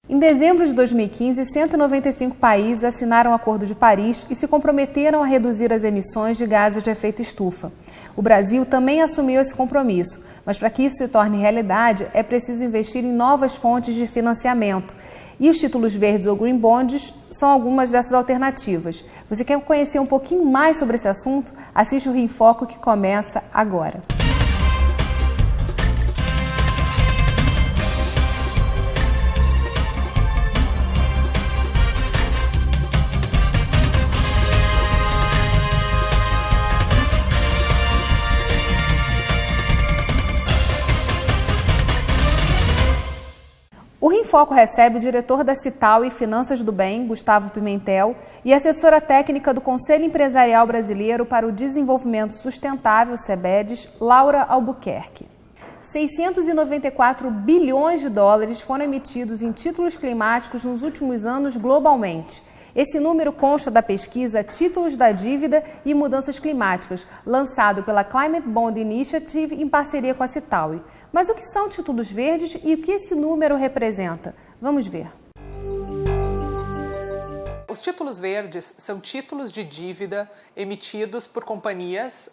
Em dezembro de 2015, 195 países assinaram o Acordo de Paris e se comprometeram a reduzir as emissões de gases de efeito estufa. O Brasil também assumiu esse compromisso, mas para que isso se torne realidade, é preciso investir em novas fontes de financiamento. E os títulos verdes ou green bonds são algumas dessas alternativas. Você quer conhecer um pouquinho mais sobre esse assunto? Assiste o Rio em Foco, que começa agora. O Rio em Foco recebe o diretor da Cital e Finanças do Bem, Gustavo Pimentel, e a assessora técnica do Conselho Empresarial Brasileiro para o Desenvolvimento Sustentável, CEBEDES, Laura Albuquerque. 694 bilhões de dólares foram emitidos em títulos climáticos nos últimos anos globalmente. Esse número consta da pesquisa Títulos da Dívida e Mudanças Climáticas, lançado pela Climate Bond Initiative em parceria com a Cital. Mas o que são títulos verdes e o que esse número representa? Vamos ver. Os títulos verdes são títulos de dívida emitidos por companhias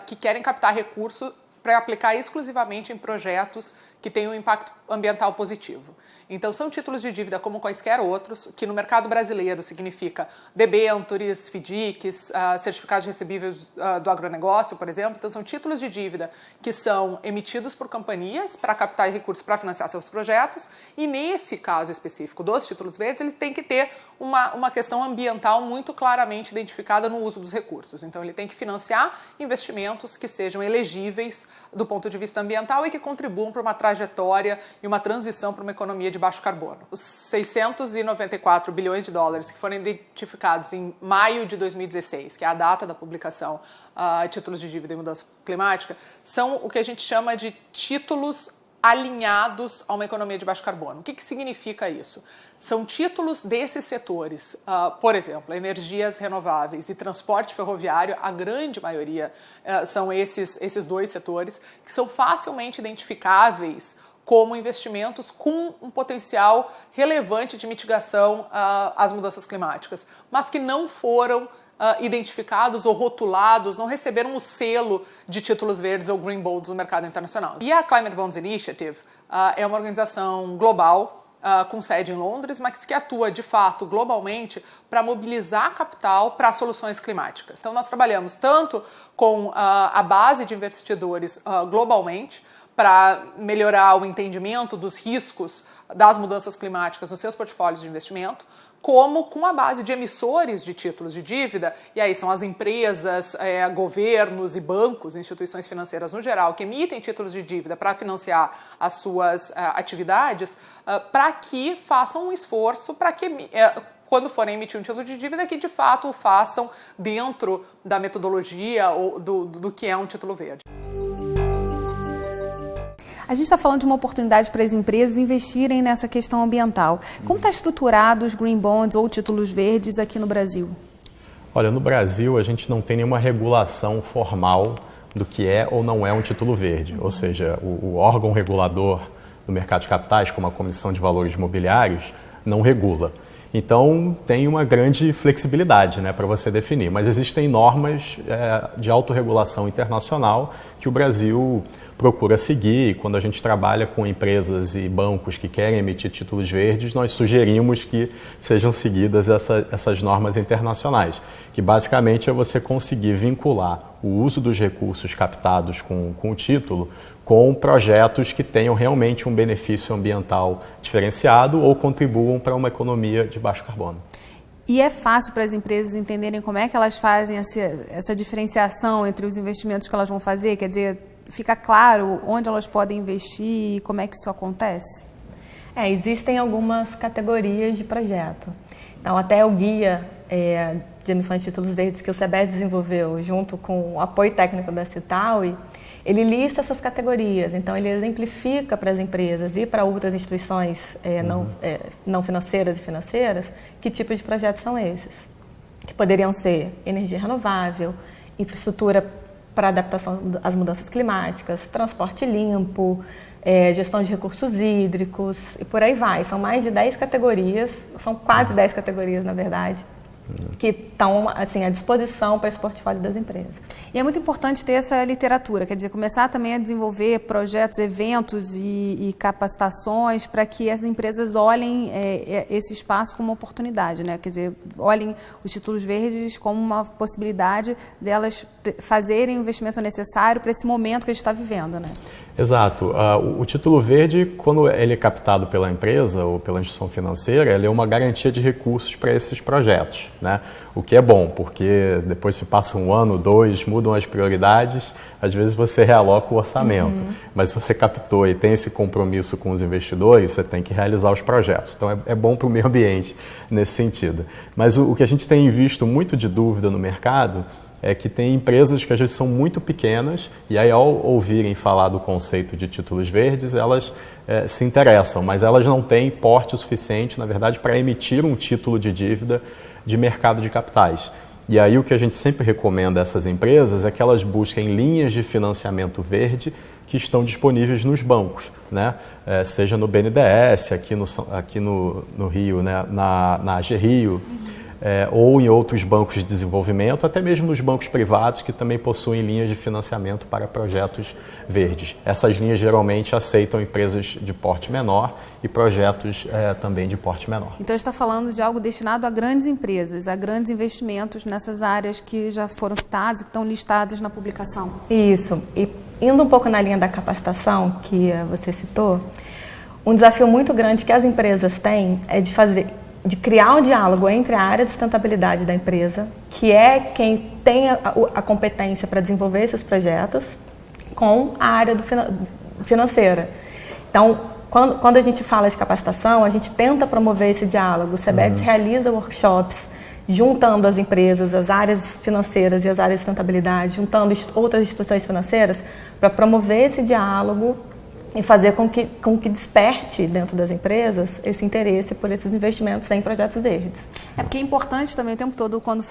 que querem captar recurso para aplicar exclusivamente em projetos que tenham um impacto ambiental positivo. Então, são títulos de dívida como quaisquer outros, que no mercado brasileiro significa debêntures, FDICs, certificados recebíveis do agronegócio, por exemplo. Então, são títulos de dívida que são emitidos por companhias para captar recursos para financiar seus projetos. E nesse caso específico dos títulos verdes, ele tem que ter uma questão ambiental muito claramente identificada no uso dos recursos. Então, ele tem que financiar investimentos que sejam elegíveis do ponto de vista ambiental e que contribuam para uma trajetória e uma transição para uma economia de baixo carbono. Os 694 bilhões de dólares que foram identificados em maio de 2016, que é a data da publicação títulos de dívida e mudança climática, são o que a gente chama de títulos alinhados a uma economia de baixo carbono. O que significa isso? São títulos desses setores, por exemplo, energias renováveis e transporte ferroviário, a grande maioria são esses dois setores, que são facilmente identificáveis como investimentos com um potencial relevante de mitigação às mudanças climáticas, mas que não foram identificados ou rotulados, não receberam o selo de títulos verdes ou green bonds no mercado internacional. E a Climate Bonds Initiative é uma organização global, com sede em Londres, mas que atua de fato globalmente para mobilizar capital para soluções climáticas. Então nós trabalhamos tanto com a base de investidores globalmente para melhorar o entendimento dos riscos das mudanças climáticas nos seus portfólios de investimento, como com a base de emissores de títulos de dívida, e aí são as empresas, governos e bancos, instituições financeiras no geral, que emitem títulos de dívida para financiar as suas atividades, para que façam um esforço para que, quando forem emitir um título de dívida, que de fato o façam dentro da metodologia ou do que é um título verde. A gente está falando de uma oportunidade para as empresas investirem nessa questão ambiental. Como está estruturado os green bonds ou títulos verdes aqui no Brasil? Olha, no Brasil a gente não tem nenhuma regulação formal do que é ou não é um título verde. Ou seja, o órgão regulador do mercado de capitais, como a Comissão de Valores Mobiliários, não regula. Então, tem uma grande flexibilidade, para você definir. Mas existem normas de autorregulação internacional que o Brasil procura seguir. Quando a gente trabalha com empresas e bancos que querem emitir títulos verdes, nós sugerimos que sejam seguidas essas normas internacionais, que basicamente é você conseguir vincular o uso dos recursos captados com o título com projetos que tenham realmente um benefício ambiental diferenciado ou contribuam para uma economia de baixo carbono. E é fácil para as empresas entenderem como é que elas fazem essa diferenciação entre os investimentos que elas vão fazer? Quer dizer, fica claro onde elas podem investir e como é que isso acontece? Existem algumas categorias de projeto. Então, até o guia de emissões de títulos verdes que o CEBEDES desenvolveu junto com o apoio técnico da Cital, ele lista essas categorias. Então, ele exemplifica para as empresas e para outras instituições não financeiras e financeiras que tipos de projetos são esses. Que poderiam ser energia renovável, infraestrutura para adaptação às mudanças climáticas, transporte limpo, gestão de recursos hídricos e por aí vai. São mais de 10 categorias, são quase 10 categorias, na verdade, que estão assim, à disposição para esse portfólio das empresas. E é muito importante ter essa literatura, quer dizer, começar também a desenvolver projetos, eventos e capacitações para que as empresas olhem esse espaço como uma oportunidade, né? Quer dizer, olhem os títulos verdes como uma possibilidade delas fazerem o investimento necessário para esse momento que a gente está vivendo, né? Exato. O título verde, quando ele é captado pela empresa ou pela instituição financeira, ele é uma garantia de recursos para esses projetos, né? O que é bom, porque depois se passa 1 ano, 2, mudam as prioridades, às vezes você realoca o orçamento. Mas se você captou e tem esse compromisso com os investidores, você tem que realizar os projetos. Então é bom para o meio ambiente nesse sentido. Mas o que a gente tem visto muito de dúvida no mercado é que tem empresas que às vezes são muito pequenas e aí ao ouvirem falar do conceito de títulos verdes, elas se interessam, mas elas não têm porte suficiente, na verdade, para emitir um título de dívida de mercado de capitais. E aí o que a gente sempre recomenda a essas empresas é que elas busquem linhas de financiamento verde que estão disponíveis nos bancos, né? Seja no BNDES, aqui no Rio, né? na AG Rio, ou em outros bancos de desenvolvimento, até mesmo nos bancos privados que também possuem linhas de financiamento para projetos verdes. Essas linhas geralmente aceitam empresas de porte menor e projetos também de porte menor. Então, está falando de algo destinado a grandes empresas, a grandes investimentos nessas áreas que já foram citadas e que estão listadas na publicação. Isso. E indo um pouco na linha da capacitação que você citou, um desafio muito grande que as empresas têm é de criar um diálogo entre a área de sustentabilidade da empresa, que é quem tem a competência para desenvolver esses projetos, com a área financeira. Então, quando a gente fala de capacitação, a gente tenta promover esse diálogo. O CBEDS realiza workshops juntando as empresas, as áreas financeiras e as áreas de sustentabilidade, juntando outras instituições financeiras para promover esse diálogo e fazer com que desperte dentro das empresas esse interesse por esses investimentos em projetos verdes. É porque é importante também o tempo todo, quando a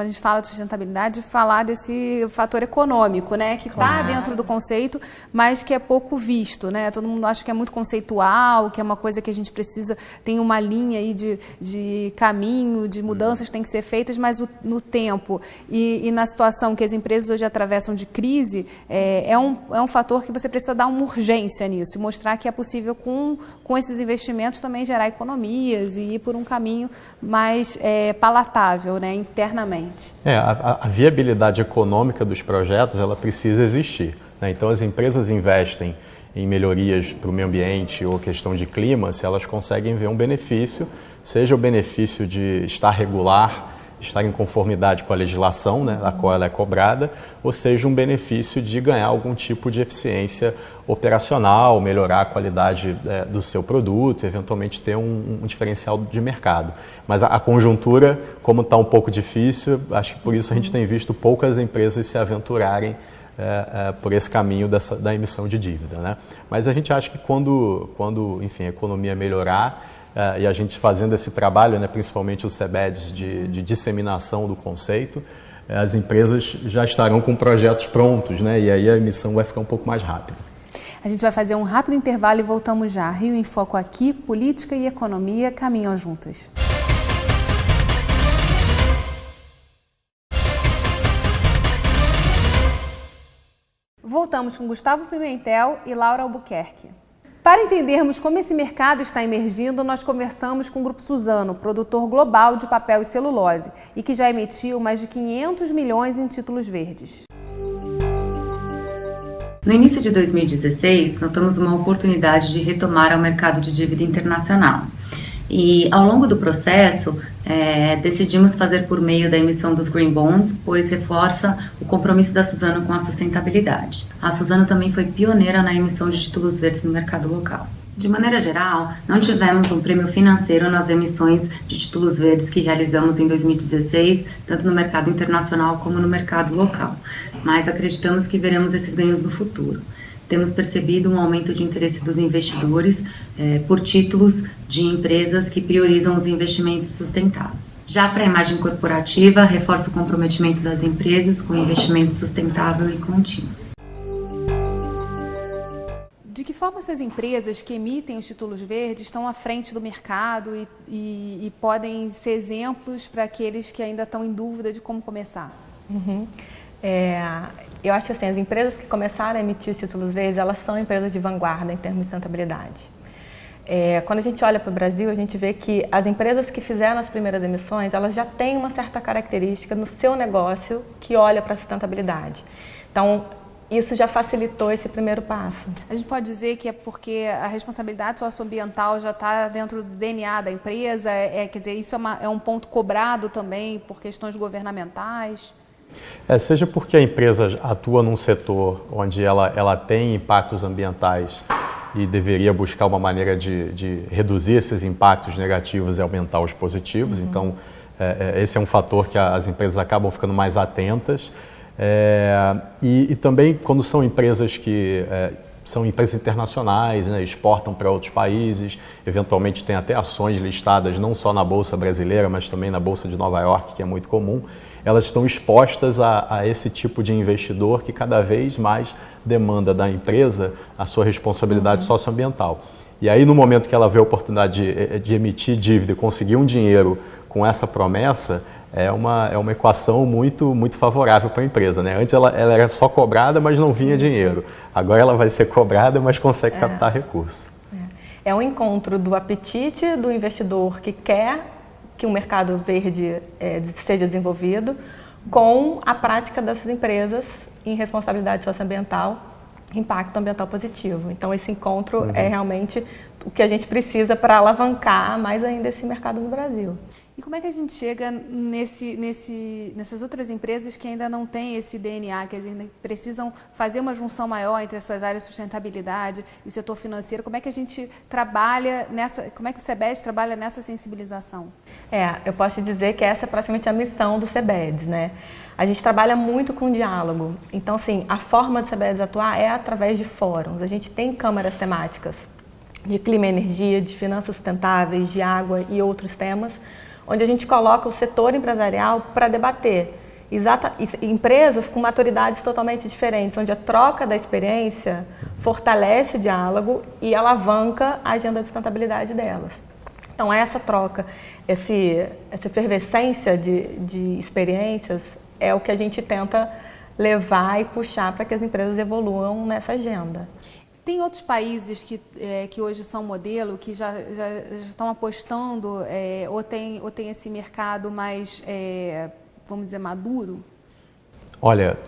gente fala de sustentabilidade, falar desse fator econômico, né? Que está dentro do conceito, mas que é pouco visto, né? Todo mundo acha que é muito conceitual, que é uma coisa que a gente precisa, tem uma linha aí de caminho, de mudanças que têm que ser feitas, mas no tempo e na situação que as empresas hoje atravessam de crise, é um fator que você precisa dar uma urgência nisso e mostrar que é possível com esses investimentos também gerar economias e ir por um caminho mais palatável, né, internamente. A viabilidade econômica dos projetos, ela precisa existir, né? Então as empresas investem em melhorias para o meio ambiente ou questão de clima, se elas conseguem ver um benefício, seja o benefício de estar regular, estar em conformidade com a legislação, né, da qual ela é cobrada, ou seja, um benefício de ganhar algum tipo de eficiência operacional, melhorar a qualidade do seu produto, eventualmente ter um diferencial de mercado. Mas a conjuntura, como está um pouco difícil, acho que por isso a gente tem visto poucas empresas se aventurarem por esse caminho da emissão de dívida, né? Mas a gente acha que quando enfim, a economia melhorar, e a gente fazendo esse trabalho, né, principalmente os CBEDs de disseminação do conceito, as empresas já estarão com projetos prontos, né, e aí a emissão vai ficar um pouco mais rápida. A gente vai fazer um rápido intervalo e voltamos já. Rio em Foco aqui, política e economia caminham juntas. Voltamos com Gustavo Pimentel e Laura Albuquerque. Para entendermos como esse mercado está emergindo, nós conversamos com o Grupo Suzano, produtor global de papel e celulose, e que já emitiu mais de 500 milhões em títulos verdes. No início de 2016, notamos uma oportunidade de retomar o mercado de dívida internacional. E ao longo do processo, decidimos fazer por meio da emissão dos Green Bonds, pois reforça o compromisso da Suzano com a sustentabilidade. A Suzano também foi pioneira na emissão de títulos verdes no mercado local. De maneira geral, não tivemos um prêmio financeiro nas emissões de títulos verdes que realizamos em 2016, tanto no mercado internacional como no mercado local, mas acreditamos que veremos esses ganhos no futuro. Temos percebido um aumento de interesse dos investidores por títulos de empresas que priorizam os investimentos sustentáveis. Já para a imagem corporativa, reforça o comprometimento das empresas com investimento sustentável e contínuo. De que forma essas empresas que emitem os títulos verdes estão à frente do mercado e podem ser exemplos para aqueles que ainda estão em dúvida de como começar? Eu acho que assim, as empresas que começaram a emitir os títulos verdes, elas são empresas de vanguarda em termos de sustentabilidade. Quando a gente olha para o Brasil, a gente vê que as empresas que fizeram as primeiras emissões, elas já têm uma certa característica no seu negócio que olha para a sustentabilidade. Então, isso já facilitou esse primeiro passo. A gente pode dizer que é porque a responsabilidade socioambiental já está dentro do DNA da empresa, quer dizer, isso é um ponto cobrado também por questões governamentais? Seja porque a empresa atua num setor onde ela tem impactos ambientais e deveria buscar uma maneira de reduzir esses impactos negativos e aumentar os positivos. Então, esse é um fator que as empresas acabam ficando mais atentas. E também quando são empresas que são empresas internacionais, né, exportam para outros países, eventualmente tem até ações listadas não só na Bolsa Brasileira, mas também na Bolsa de Nova York, que é muito comum, elas estão expostas a esse tipo de investidor que cada vez mais demanda da empresa a sua responsabilidade socioambiental. E aí, no momento que ela vê a oportunidade de emitir dívida e conseguir um dinheiro com essa promessa, é uma equação muito, muito favorável para a empresa, né? Antes ela era só cobrada, mas não vinha dinheiro. Agora ela vai ser cobrada, mas consegue captar recurso. É um encontro do apetite do investidor que quer que o mercado verde seja desenvolvido com a prática dessas empresas em responsabilidade socioambiental, impacto ambiental positivo. Então, esse encontro é realmente o que a gente precisa para alavancar mais ainda esse mercado no Brasil. E como é que a gente chega nessas outras empresas que ainda não têm esse DNA, que ainda precisam fazer uma junção maior entre as suas áreas de sustentabilidade e o setor financeiro? Como é que a gente trabalha como é que o CEBED trabalha nessa sensibilização? Eu posso te dizer que essa é praticamente a missão do CEBED, né? A gente trabalha muito com diálogo. Então, assim, a forma do CEBED atuar é através de fóruns. A gente tem câmaras temáticas de clima e energia, de finanças sustentáveis, de água e outros temas, onde a gente coloca o setor empresarial para debater. Empresas com maturidades totalmente diferentes, onde a troca da experiência fortalece o diálogo e alavanca a agenda de sustentabilidade delas. Então, essa troca, essa efervescência de experiências é o que a gente tenta levar e puxar para que as empresas evoluam nessa agenda. Tem outros países que hoje são modelo, que já estão apostando ou tem esse mercado mais, vamos dizer, maduro? Olha,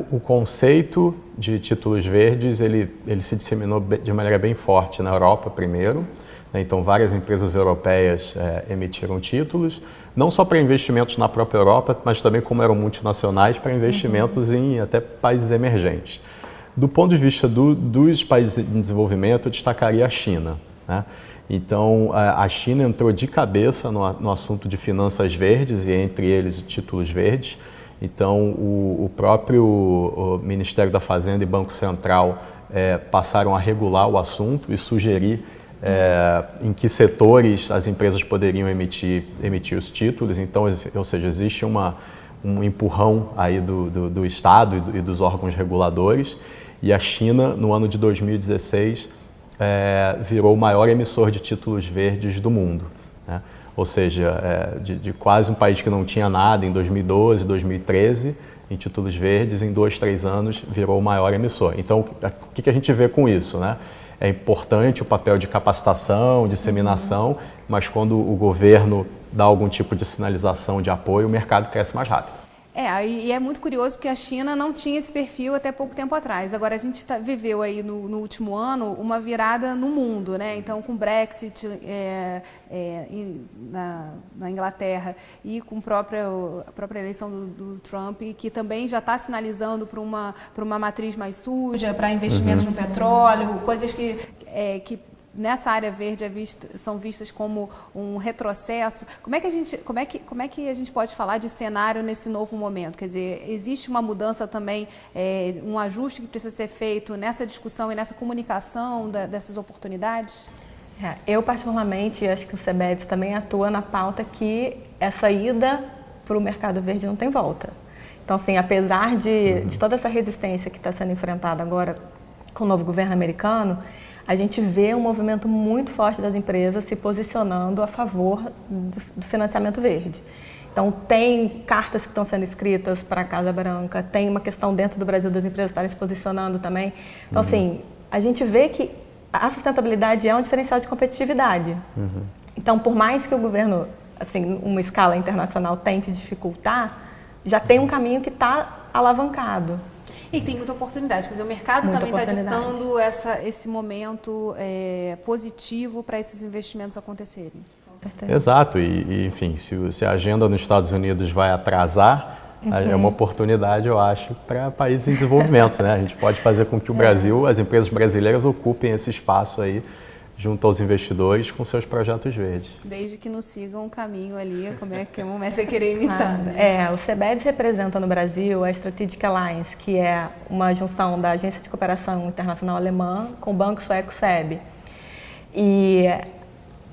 o conceito de títulos verdes, ele se disseminou de maneira bem forte na Europa primeiro. Então, várias empresas europeias emitiram títulos, não só para investimentos na própria Europa, mas também, como eram multinacionais, para investimentos em até países emergentes. Do ponto de vista dos países em desenvolvimento, eu destacaria a China, né? Então, a China entrou de cabeça no assunto de finanças verdes e, entre eles, títulos verdes. Então, o próprio Ministério da Fazenda e Banco Central passaram a regular o assunto e sugerir em que setores as empresas poderiam emitir os títulos. Então, ou seja, existe um empurrão aí do Estado e dos órgãos reguladores. E a China, no ano de 2016, virou o maior emissor de títulos verdes do mundo, né? Ou seja, de quase um país que não tinha nada em 2012, 2013, em títulos verdes, em 2, 3 anos, virou o maior emissor. Então, o que a gente vê com isso, né? É importante o papel de capacitação, disseminação, mas quando o governo dá algum tipo de sinalização de apoio, o mercado cresce mais rápido. E é muito curioso porque a China não tinha esse perfil até pouco tempo atrás. Agora, a gente viveu aí no último ano uma virada no mundo, né? Então, com o Brexit na Inglaterra e com a própria eleição do Trump, que também já está sinalizando para uma matriz mais suja, para investimentos no petróleo, coisas que nessa área verde são vistas como um retrocesso. Como é que a gente pode falar de cenário nesse novo momento? Quer dizer, existe uma mudança também, um ajuste que precisa ser feito nessa discussão e nessa comunicação dessas oportunidades? Eu, particularmente, acho que o CEBED também atua na pauta que essa ida para o mercado verde não tem volta. Então, assim, apesar de toda essa resistência que está sendo enfrentada agora com o novo governo americano, a gente vê um movimento muito forte das empresas se posicionando a favor do financiamento verde. Então, tem cartas que estão sendo escritas para a Casa Branca, tem uma questão dentro do Brasil das empresas estarem se posicionando também. Então, assim, a gente vê que a sustentabilidade é um diferencial de competitividade. Então, por mais que o governo, assim, uma escala internacional tente dificultar, já tem um caminho que está alavancado. E tem muita oportunidade, quer dizer, o mercado também está ditando esse momento positivo para esses investimentos acontecerem. Exato, e enfim, se a agenda nos Estados Unidos vai atrasar, é uma oportunidade, eu acho, para países em desenvolvimento, né? A gente pode fazer com que o Brasil, as empresas brasileiras ocupem esse espaço aí, junto aos investidores, com seus projetos verdes. Desde que não sigam um caminho ali, como é que comece a querer imitar. O CBEDS representa no Brasil a Strategic Alliance, que é uma junção da Agência de Cooperação Internacional Alemã com o Banco Sueco SEB. E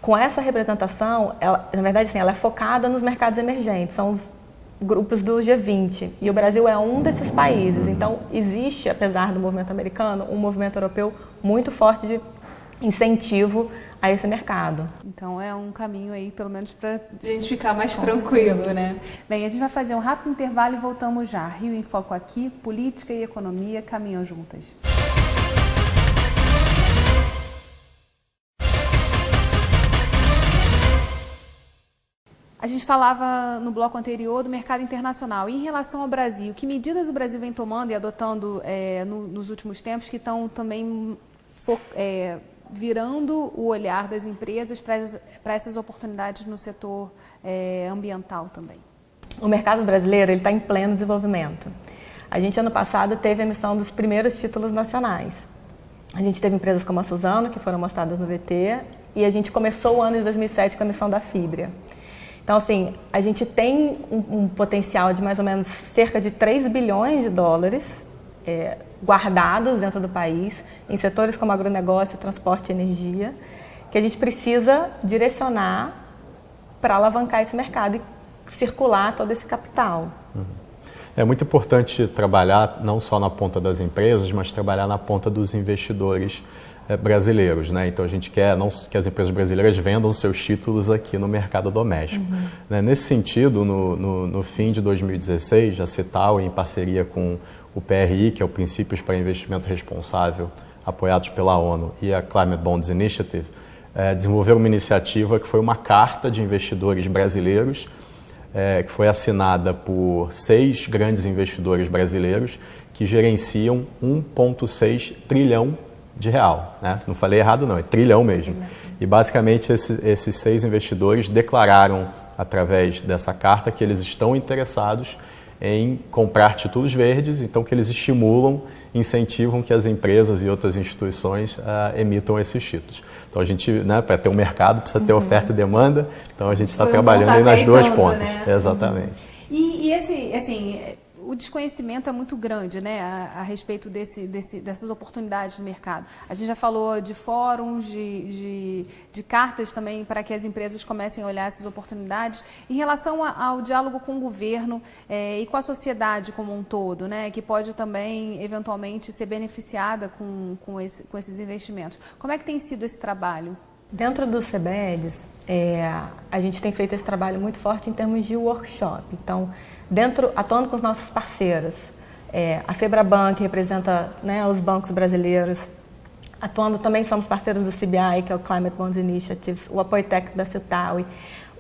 com essa representação, na verdade, assim, ela é focada nos mercados emergentes, são os grupos do G20, e o Brasil é um desses países. Então, existe, apesar do movimento americano, um movimento europeu muito forte de incentivo a esse mercado. Então, é um caminho aí, pelo menos, para a gente ficar mais tranquilo, né? Bem, a gente vai fazer um rápido intervalo e voltamos já. Rio em Foco aqui, política e economia caminham juntas. A gente falava no bloco anterior do mercado internacional. E em relação ao Brasil, que medidas o Brasil vem tomando e adotando nos últimos tempos que estão também virando o olhar das empresas para essas oportunidades no setor ambiental também? O mercado brasileiro está em pleno desenvolvimento. A gente, ano passado, teve a emissão dos primeiros títulos nacionais. A gente teve empresas como a Suzano, que foram mostradas no VT, e a gente começou o ano de 2007 com a emissão da Fibria. Então, assim, a gente tem um potencial de mais ou menos cerca de 3 bilhões de dólares guardados dentro do país, em setores como agronegócio, transporte e energia, que a gente precisa direcionar para alavancar esse mercado e circular todo esse capital. É muito importante trabalhar não só na ponta das empresas, mas trabalhar na ponta dos investidores brasileiros, né? Então a gente quer que as empresas brasileiras vendam seus títulos aqui no mercado doméstico. Né? Nesse sentido, no fim de 2016, a CETAW, em parceria com o PRI, que é o Princípios para Investimento Responsável, apoiados pela ONU, e a Climate Bonds Initiative, desenvolveram uma iniciativa que foi uma carta de investidores brasileiros, que foi assinada por 6 grandes investidores brasileiros que gerenciam 1,6 trilhão de real, né? Não falei errado não, é trilhão mesmo. E basicamente esses 6 investidores declararam através dessa carta que eles estão interessados em comprar títulos verdes, então que eles estimulam, incentivam que as empresas e outras instituições emitam esses títulos. Então a gente, né, para ter um mercado, precisa ter oferta e demanda, então a gente está trabalhando aí nas duas pontas. Né? Exatamente. E esse, assim, o desconhecimento é muito grande, né, a respeito dessas oportunidades no mercado. A gente já falou de fóruns, de cartas também para que as empresas comecem a olhar essas oportunidades. Em relação ao diálogo com o governo e com a sociedade como um todo, né, que pode também, eventualmente, ser beneficiada com esses investimentos. Como é que tem sido esse trabalho? Dentro do CBEDS, a gente tem feito esse trabalho muito forte em termos de workshop. Então, atuando com os nossos parceiros, a Febraban, que representa, né, os bancos brasileiros, atuando também somos parceiros do CBI, que é o Climate Bonds Initiative, o apoio técnico da CETAW.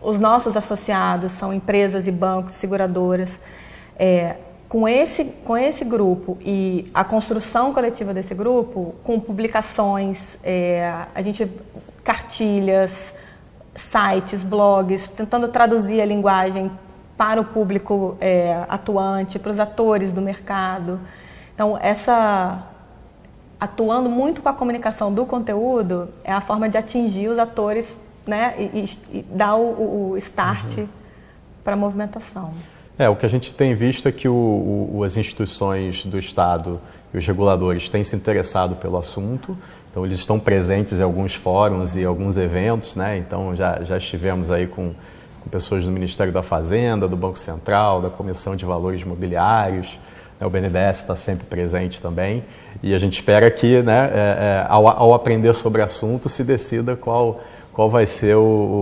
Os nossos associados são empresas e bancos, seguradoras. Com esse grupo e a construção coletiva desse grupo, com publicações, cartilhas, sites, blogs, tentando traduzir a linguagem para o público atuante, para os atores do mercado. Então, atuando muito com a comunicação do conteúdo, é a forma de atingir os atores, né, e dar o start para a movimentação. O que a gente tem visto é que as instituições do Estado e os reguladores têm se interessado pelo assunto. Então, eles estão presentes em alguns fóruns e alguns eventos, né? Então, já estivemos aí com pessoas do Ministério da Fazenda, do Banco Central, da Comissão de Valores Imobiliários, O BNDES está sempre presente também e a gente espera que, né, ao aprender sobre o assunto, se decida qual vai ser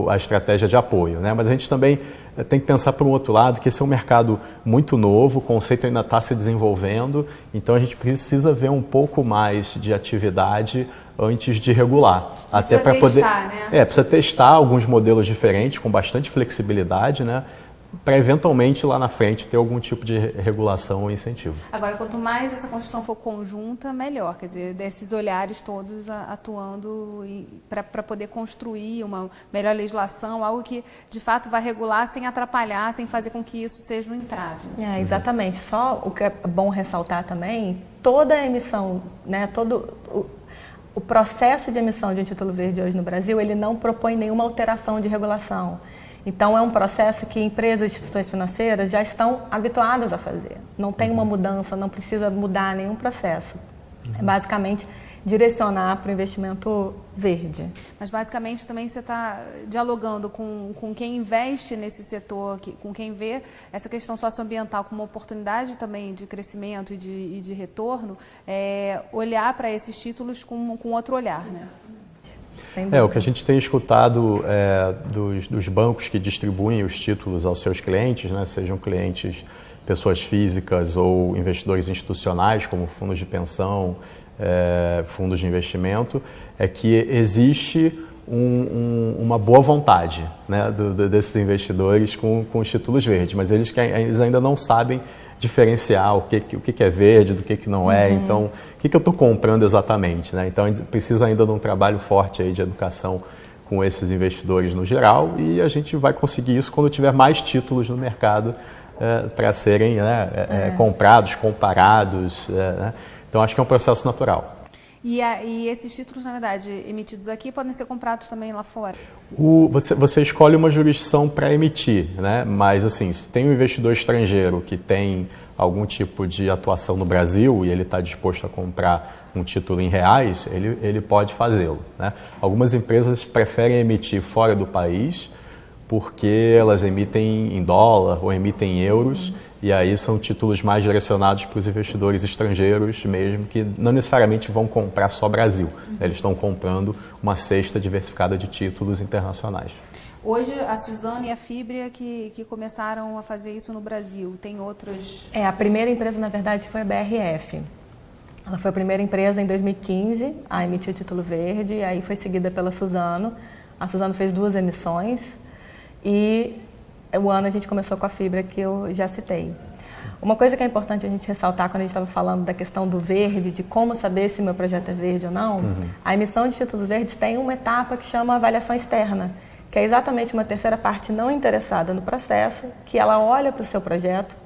a estratégia de apoio, né? Mas a gente também tem que pensar por um outro lado que esse é um mercado muito novo, o conceito ainda está se desenvolvendo, então a gente precisa ver um pouco mais de atividade antes de regular. Até para poder, né? Precisa testar alguns modelos diferentes com bastante flexibilidade, né? Para eventualmente lá na frente ter algum tipo de regulação ou incentivo. Agora, quanto mais essa construção for conjunta, melhor, quer dizer, desses olhares todos atuando para poder construir uma melhor legislação, algo que de fato vai regular sem atrapalhar, sem fazer com que isso seja um entrave. Exatamente. Só o que é bom ressaltar também, toda a emissão, né, todo o processo de emissão de um título verde hoje no Brasil, ele não propõe nenhuma alteração de regulação. Então, é um processo que empresas e instituições financeiras já estão habituadas a fazer. Não tem uma mudança, não precisa mudar nenhum processo. É basicamente direcionar para o investimento verde. Mas, basicamente, também você está dialogando com quem investe nesse setor, com quem vê essa questão socioambiental como uma oportunidade também de crescimento e de retorno, olhar para esses títulos com outro olhar, né? O que a gente tem escutado dos bancos que distribuem os títulos aos seus clientes, né, sejam clientes, pessoas físicas ou investidores institucionais, como fundos de pensão, fundos de investimento, é que existe uma boa vontade, né, desses investidores com os títulos verdes, mas eles ainda não sabem diferenciar o que é verde do que não é, então o que eu estou comprando exatamente, né? Então a gente precisa ainda de um trabalho forte aí de educação com esses investidores no geral e a gente vai conseguir isso quando tiver mais títulos no mercado para serem comprados, comparados, né? Então acho que é um processo natural. E esses títulos, na verdade, emitidos aqui podem ser comprados também lá fora? Você escolhe uma jurisdição para emitir, né? Mas assim, se tem um investidor estrangeiro que tem algum tipo de atuação no Brasil e ele está disposto a comprar um título em reais, ele pode fazê-lo, né? Algumas empresas preferem emitir fora do país porque elas emitem em dólar ou emitem em euros e aí são títulos mais direcionados para os investidores estrangeiros mesmo, que não necessariamente vão comprar só Brasil. Eles estão comprando uma cesta diversificada de títulos internacionais. Hoje, a Suzano e a Fibria que começaram a fazer isso no Brasil. Tem outros... A primeira empresa, na verdade, foi a BRF. Ela foi a primeira empresa em 2015 a emitir o título verde, aí foi seguida pela Suzano. A Suzano fez 2 emissões e o ano a gente começou com a Fibria, que eu já citei. Uma coisa que é importante a gente ressaltar quando a gente estava falando da questão do verde, de como saber se o meu projeto é verde ou não, a emissão de títulos verdes tem uma etapa que chama avaliação externa, que é exatamente uma terceira parte não interessada no processo, que ela olha para o seu projeto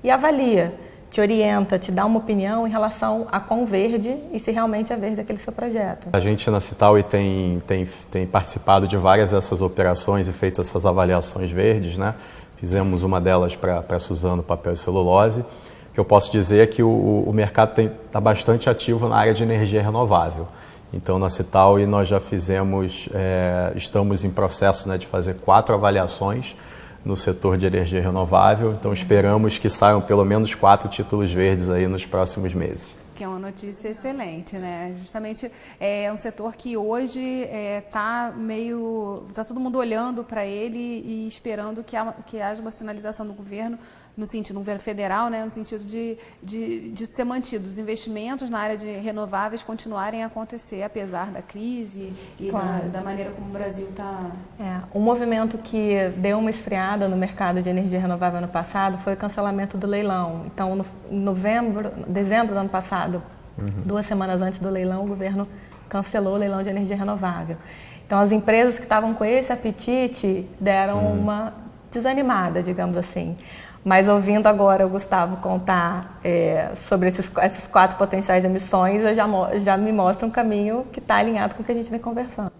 e avalia, te orienta, te dá uma opinião em relação a quão verde e se realmente é verde aquele seu projeto. A gente na Citaui tem participado de várias dessas operações e feito essas avaliações verdes, né? Fizemos uma delas para a Suzano, papel e celulose. O que eu posso dizer é que o mercado está bastante ativo na área de energia renovável. Então, na Citaui nós já estamos em processo, né, de fazer 4 avaliações no setor de energia renovável, então esperamos que saiam pelo menos 4 títulos verdes aí nos próximos meses. Que é uma notícia excelente, né? Justamente é um setor que hoje está todo mundo olhando para ele e esperando que haja uma sinalização do governo, no sentido do governo federal, né? No sentido de ser mantido os investimentos na área de renováveis continuarem a acontecer, apesar da crise e claro, da maneira como o Brasil está... Um movimento que deu uma esfriada no mercado de energia renovável ano passado foi o cancelamento do leilão. Então, no dezembro do ano passado, 2 semanas antes do leilão, o governo cancelou o leilão de energia renovável. Então, as empresas que estavam com esse apetite deram uma desanimada, digamos assim. Mas ouvindo agora o Gustavo contar sobre essas 4 potenciais emissões, eu já me mostra um caminho que está alinhado com o que a gente vem conversando.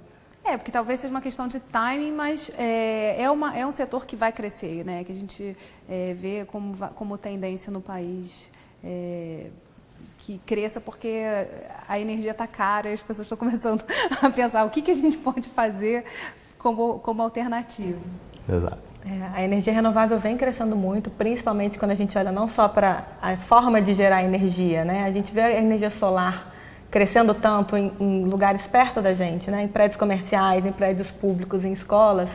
Porque talvez seja uma questão de timing, mas é um setor que vai crescer, né? Que a gente vê como tendência no país que cresça, porque a energia está cara e as pessoas estão começando a pensar o que a gente pode fazer como alternativa. Exato. A energia renovável vem crescendo muito, principalmente quando a gente olha não só para a forma de gerar energia, né? A gente vê a energia solar crescendo tanto em lugares perto da gente, né? Em prédios comerciais, em prédios públicos, em escolas,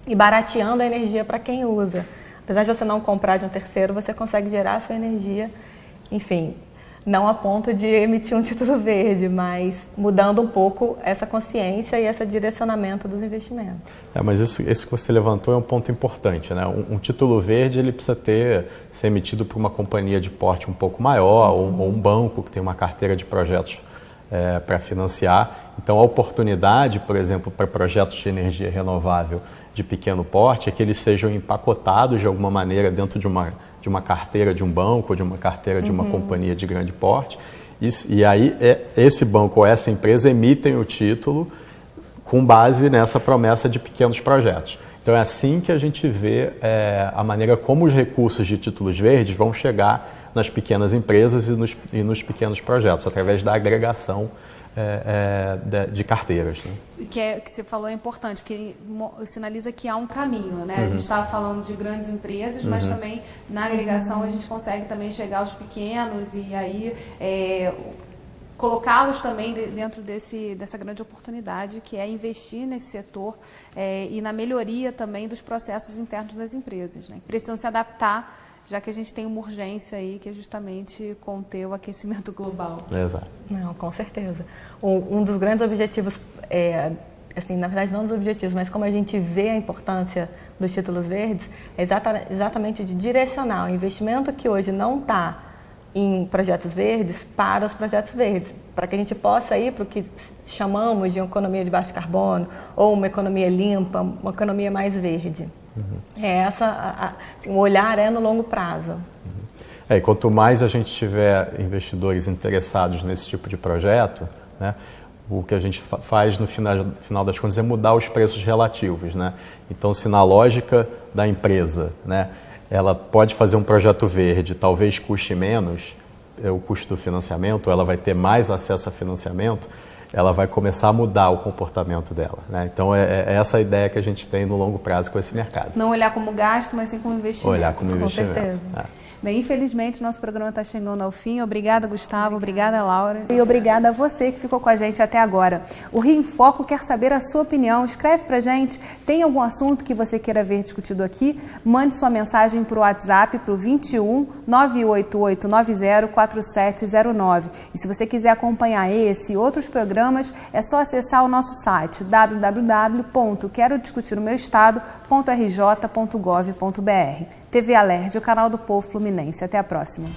e barateando a energia para quem usa. Apesar de você não comprar de um terceiro, você consegue gerar a sua energia, enfim, não a ponto de emitir um título verde, mas mudando um pouco essa consciência e esse direcionamento dos investimentos. Mas isso que você levantou é um ponto importante, né? Um título verde ele precisa ser emitido por uma companhia de porte um pouco maior ou um banco que tem uma carteira de projetos para financiar. Então, a oportunidade, por exemplo, para projetos de energia renovável de pequeno porte é que eles sejam empacotados de alguma maneira dentro de uma carteira de um banco, ou de uma carteira de uma companhia de grande porte, e aí esse banco ou essa empresa emitem o título com base nessa promessa de pequenos projetos. Então é assim que a gente vê a maneira como os recursos de títulos verdes vão chegar nas pequenas empresas e nos pequenos projetos, através da agregação de carteiras. Né? Que você falou é importante, porque sinaliza que há um caminho, né? A gente estava falando de grandes empresas, mas também na agregação a gente consegue também chegar aos pequenos e aí colocá-los também dentro dessa grande oportunidade que é investir nesse setor e na melhoria também dos processos internos das empresas, né? Precisam se adaptar, já que a gente tem uma urgência aí, que é justamente conter o aquecimento global. Exato. Não, com certeza. Um dos grandes objetivos, assim, na verdade não dos objetivos, mas como a gente vê a importância dos títulos verdes, é exatamente de direcionar o investimento que hoje não está em projetos verdes para os projetos verdes, para que a gente possa ir para o que chamamos de economia de baixo carbono, ou uma economia limpa, uma economia mais verde. Assim, o olhar é no longo prazo. E quanto mais a gente tiver investidores interessados nesse tipo de projeto, né, o que a gente faz no final das contas é mudar os preços relativos. Né? Então, se na lógica da empresa, né, ela pode fazer um projeto verde, talvez custe menos o custo do financiamento, ou ela vai ter mais acesso a financiamento, ela vai começar a mudar o comportamento dela. Né? Então, é essa a ideia que a gente tem no longo prazo com esse mercado. Não olhar como gasto, mas sim como investimento. Olhar como investimento. Com certeza. Bem, infelizmente, nosso programa está chegando ao fim. Obrigada, Gustavo. Obrigada, Laura. E obrigada a você que ficou com a gente até agora. O Rio em Foco quer saber a sua opinião. Escreve pra gente. Tem algum assunto que você queira ver discutido aqui? Mande sua mensagem para o WhatsApp para o 21 98890 4709. E se você quiser acompanhar esse e outros programas, é só acessar o nosso site www.querodiscutirnoMeuEstado.rj.gov.br. TV Alerj, o canal do Povo Fluminense. Até a próxima.